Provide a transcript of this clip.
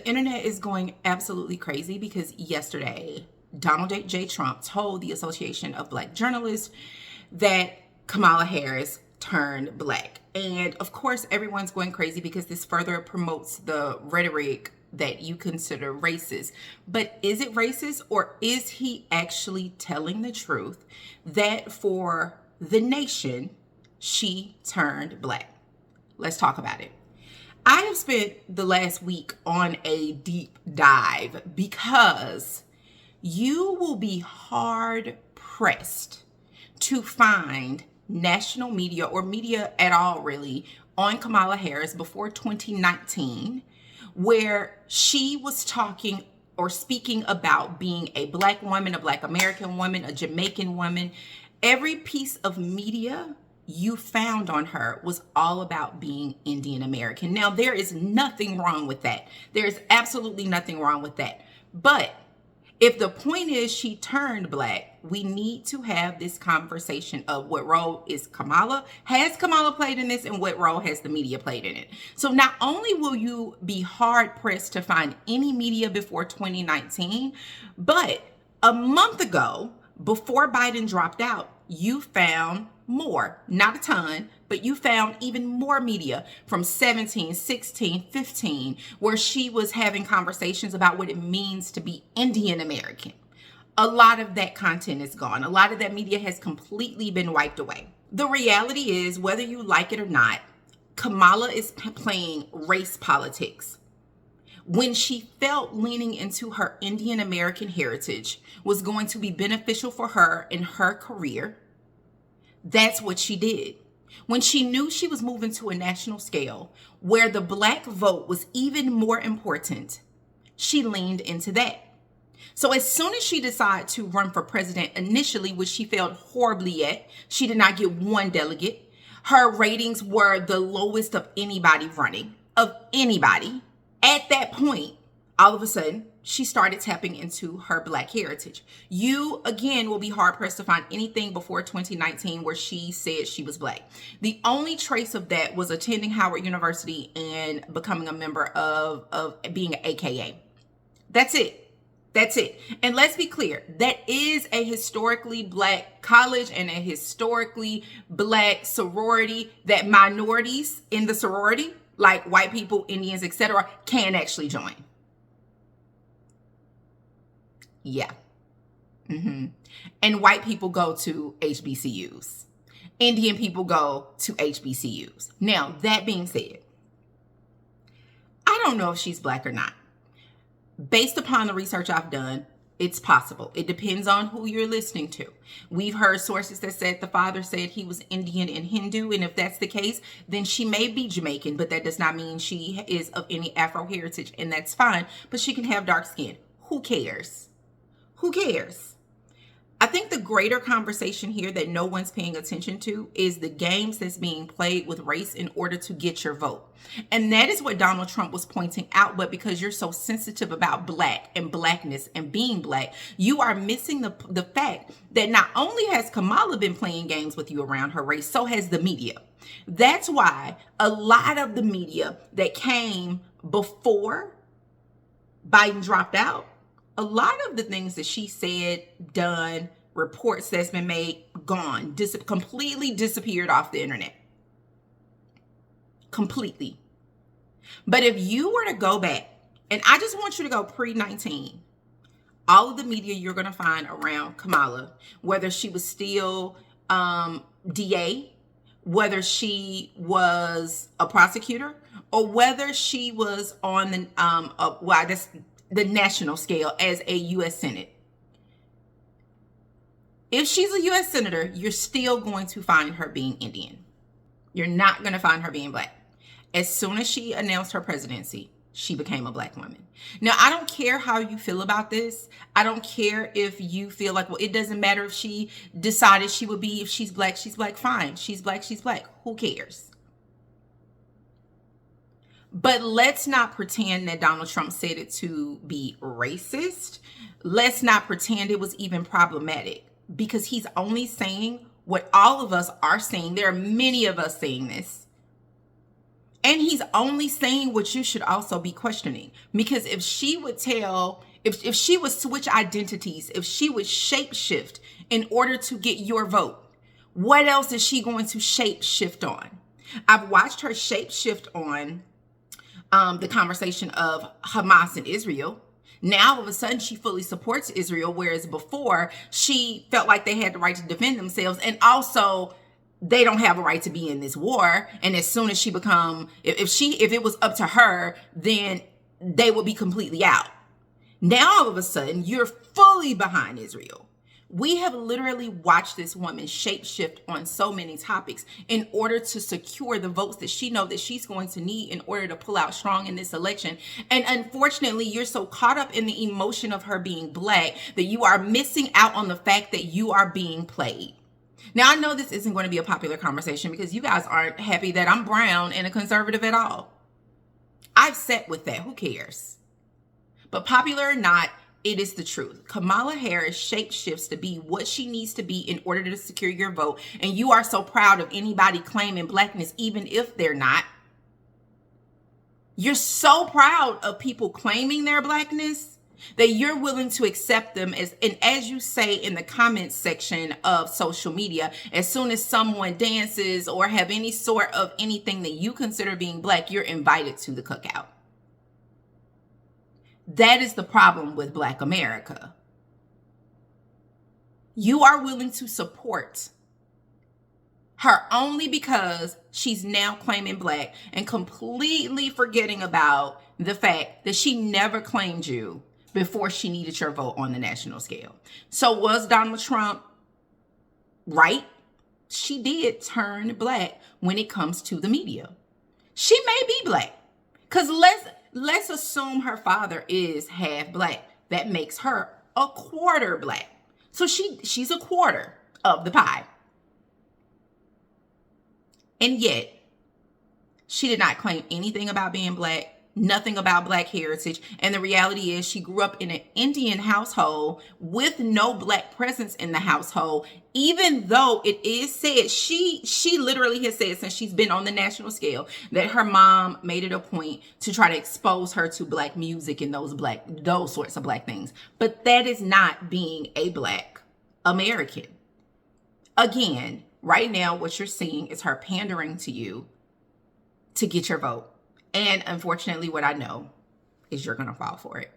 The internet is going absolutely crazy because yesterday, Donald J. Trump told the Association of Black Journalists that Kamala Harris turned black. And of course, everyone's going crazy because this further promotes the rhetoric that you consider racist. But is it racist, or is he actually telling the truth that for the nation, she turned black? Let's talk about it. I have spent the last week on a deep dive because you will be hard pressed to find national media or media at all really on Kamala Harris before 2019 where she was talking or speaking about being a black woman, a black American woman, a Jamaican woman. Every piece of media you found on her was all about being Indian American. Now, there is nothing wrong with that. There is absolutely nothing wrong with that. But if the point is she turned black, we need to have this conversation of what role has Kamala played in this, and what role has the media played in it. So not only will you be hard pressed to find any media before 2019, but a month ago, before Biden dropped out, you found more, not a ton, but you found even more media from 17, 16, 15, where she was having conversations about what it means to be Indian American. A lot of that content is gone. A lot of that media has completely been wiped away. The reality is, whether you like it or not, Kamala is playing race politics. When she felt leaning into her Indian American heritage was going to be beneficial for her in her career, that's what she did. When she knew she was moving to a national scale where the black vote was even more important, she leaned into that. So as soon as she decided to run for president initially, which she failed horribly at, she did not get one delegate. Her ratings were the lowest of anybody running, of anybody. At that point, all of a sudden, she started tapping into her black heritage. You, again, will be hard-pressed to find anything before 2019 where she said she was black. The only trace of that was attending Howard University and becoming a member of being an AKA. That's it. That's it. And let's be clear, that is a historically black college and a historically black sorority that minorities in the sorority, like white people, Indians, etc., can actually join. Yeah. And white people go to HBCUs. Indian people go to HBCUs. Now, that being said, I don't know if she's black or not. Based upon the research I've done, it's possible. It depends on who you're listening to. We've heard sources that said the father said he was Indian and Hindu, and if that's the case, then she may be Jamaican, but that does not mean she is of any Afro heritage, and that's fine. But she can have dark skin. Who cares? Who cares? I think the greater conversation here that no one's paying attention to is the games that's being played with race in order to get your vote. And that is what Donald Trump was pointing out. But because you're so sensitive about black and blackness and being black, you are missing the fact that not only has Kamala been playing games with you around her race, so has the media. That's why a lot of the media that came before Biden dropped out, a lot of the things that she said, done, reports that's been made, gone, completely disappeared off the internet. Completely. But if you were to go back, and I just want you to go pre-19, all of the media you're going to find around Kamala, whether she was still DA, whether she was a prosecutor, or whether she was on the national scale as a U.S. Senate. If she's a U.S. Senator, you're still going to find her being Indian. You're not going to find her being black. As soon as she announced her presidency, she became a black woman. Now, I don't care how you feel about this. I don't care if you feel like, well, it doesn't matter if she decided she would be, if she's black, fine. She's black. Who cares? But let's not pretend that Donald Trump said it to be racist. Let's not pretend it was even problematic, because he's only saying what all of us are saying. There are many of us saying this. And he's only saying what you should also be questioning. Because if she would tell, if she would switch identities, if she would shape shift in order to get your vote, what else is she going to shape shift on? I've watched her shape shift on the conversation of Hamas and Israel. Now, all of a sudden, she fully supports Israel, whereas before, she felt like they had the right to defend themselves. And also, they don't have a right to be in this war. And as soon as she if it was up to her, then they would be completely out. Now, all of a sudden, you're fully behind Israel. We have literally watched this woman shapeshift on so many topics in order to secure the votes that she knows that she's going to need in order to pull out strong in this election. And unfortunately, you're so caught up in the emotion of her being black that you are missing out on the fact that you are being played. Now, I know this isn't going to be a popular conversation because you guys aren't happy that I'm brown and a conservative at all. I've sat with that. Who cares? But popular or not, it is the truth. Kamala Harris shapeshifts to be what she needs to be in order to secure your vote. And you are so proud of anybody claiming blackness, even if they're not. You're so proud of people claiming their blackness that you're willing to accept them as you say in the comments section of social media, as soon as someone dances or have any sort of anything that you consider being black, you're invited to the cookout. That is the problem with Black America. You are willing to support her only because she's now claiming black and completely forgetting about the fact that she never claimed you before she needed your vote on the national scale. So was Donald Trump right? She did turn black when it comes to the media. She may be black because let's assume her father is half black. That makes her a quarter black. So she's a quarter of the pie. And yet, she did not claim anything about being black, nothing about black heritage. And the reality is she grew up in an Indian household with no black presence in the household, even though it is said, she literally has said since she's been on the national scale that her mom made it a point to try to expose her to black music and those sorts of black things. But that is not being a black American. Again, right now, what you're seeing is her pandering to you to get your vote. And unfortunately, what I know is you're going to fall for it.